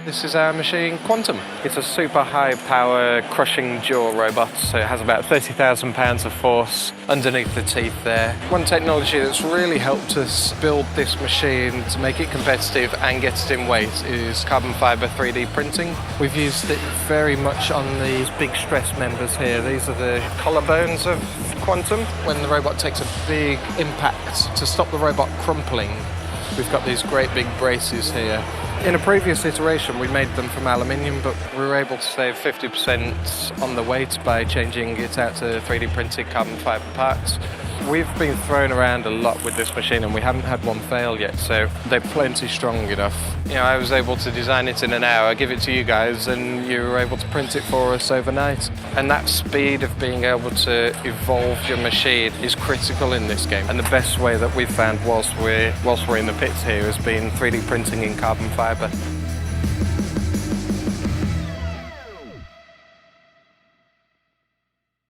This is our machine, Quantum. It's a super high power crushing jaw robot, so it has about 30,000 pounds of force underneath the teeth there. One technology that's really helped us build this machine to make it competitive and get it in weight is carbon fiber 3D printing. We've used it very much on these big stress members here. These are the collarbones of Quantum. When the robot takes a big impact, to stop the robot crumpling, we've got these great big braces here. In a previous iteration we made them from aluminium, but we were able to save 50% on the weight by changing it out to 3D printed carbon fiber parts. We've been thrown around a lot with this machine and we haven't had one fail yet, so they're plenty strong enough. You know, I was able to design it in an hour, give it to you guys, and you were able to print it for us overnight. And that speed of being able to evolve your machine is critical in this game. And the best way that we've found whilst we're in the pits here has been 3D printing in carbon fiber.